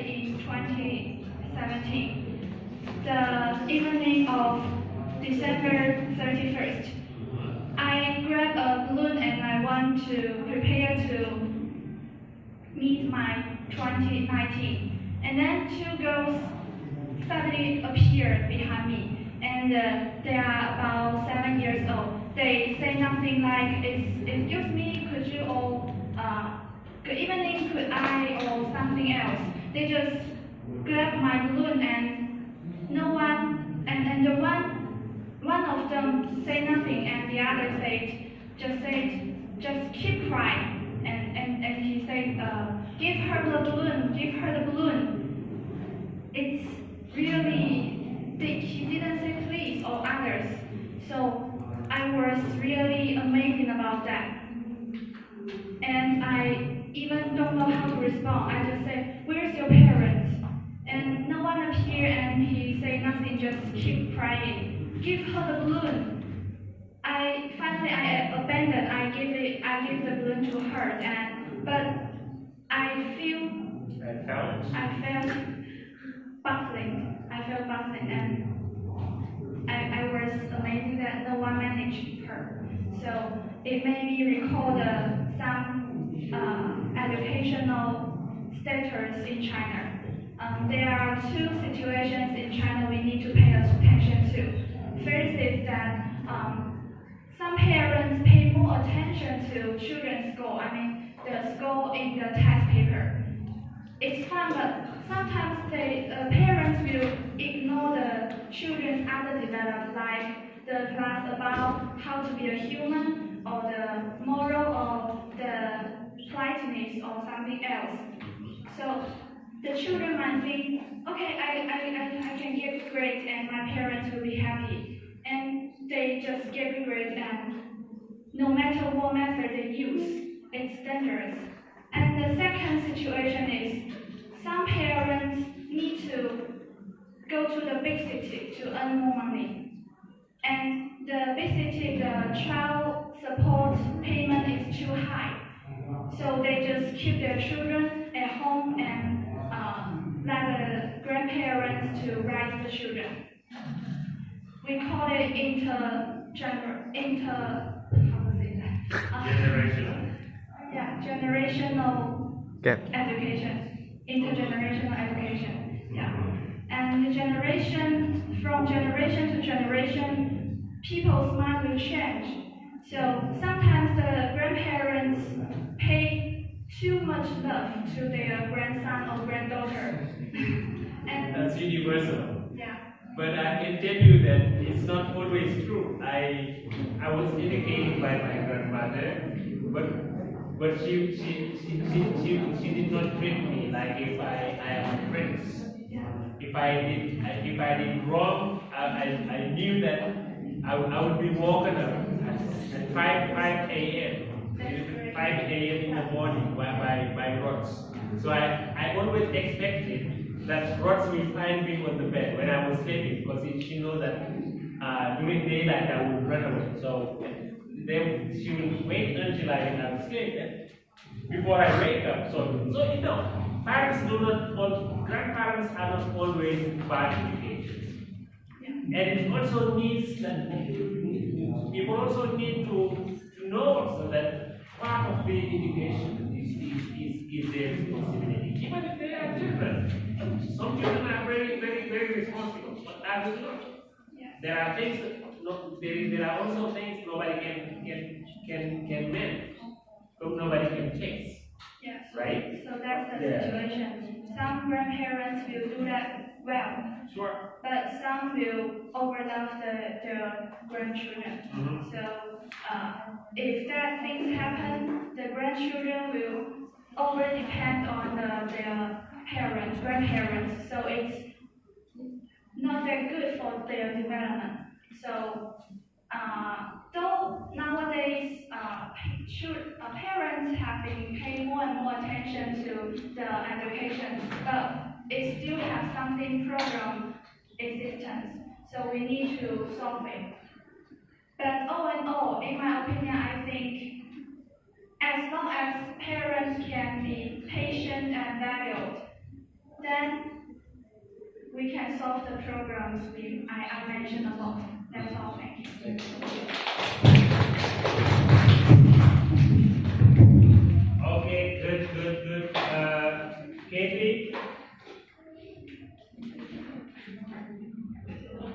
in 2017, the evening of December 31st. I grabbed a balloon and I want to prepare to meet my 2019. And then two girls suddenly appeared behind me, and they are about 7 years old. They say nothing like, excuse me, could you, or good evening, could I, or something else. They just grabbed my balloon and no one, and the one of them say nothing, and the other just keep crying. And he said, give her the balloon, give her the balloon. It's really, he didn't say please or others. So I was really amazing about that. And I even don't know how to respond. I just said, where's your parents? And no one appeared, and he said nothing, just keep crying. Give her the balloon. Finally I abandoned. I give the balloon to her, but I felt baffling. And I was amazed that no one managed her. So it made me recall some educational status in China. There are two situations in China we need to pay attention to. First is that some parents pay more attention to children's score. I mean, the score in the test paper. It's fun, but sometimes parents will ignore the children's other development, like the class about how to be a human, or the moral, or the politeness, or something else. So the children might think, okay, I can get grades and my parents will be happy. And they just get grades, and no matter what method they use, it's dangerous. And the second situation is some parents need to go to the big city to earn more money. And the big city, the child support payment is too high. So they just keep their children at home and let the grandparents to raise the children. We call it generational education. Intergenerational education. Yeah. And from generation to generation, people's mind will change. So sometimes the grandparents pay too much love to their grandson or granddaughter. And that's universal. Yeah. But I can tell you that it's not always true. I was educated by my grandmother, but she did not treat me like if I am a prince. If I did wrong, I knew that I would be woken up at 5 a.m. 5 a.m. in the morning by rods. So I always expected that rods will find me on the bed when I was sleeping, because she knows that during daylight I would run away. So then she will wait until I am asleep before I wake up. So grandparents are not always bad educators. Yeah. And it also needs that people also need to know also that part of the education is their responsibility, even if they are children. Some children are very, very, very responsible, but others not. Yeah. There are things there are also things nobody can manage, but nobody can chase. Yes. Right? So that's the situation. Some grandparents will do that well. Sure. But some will overlove their grandchildren. Mm-hmm. So if that things happen, the grandchildren will over depend on their grandparents. So it's not that good for their development. So though nowadays parents have been paying more and more attention to the education, but it still has something problem existence. So we need to solve it. But all in all, in my opinion, I think as long as parents can be patient and valued, then we can solve the problems I mentioned above. That's all. Thank you.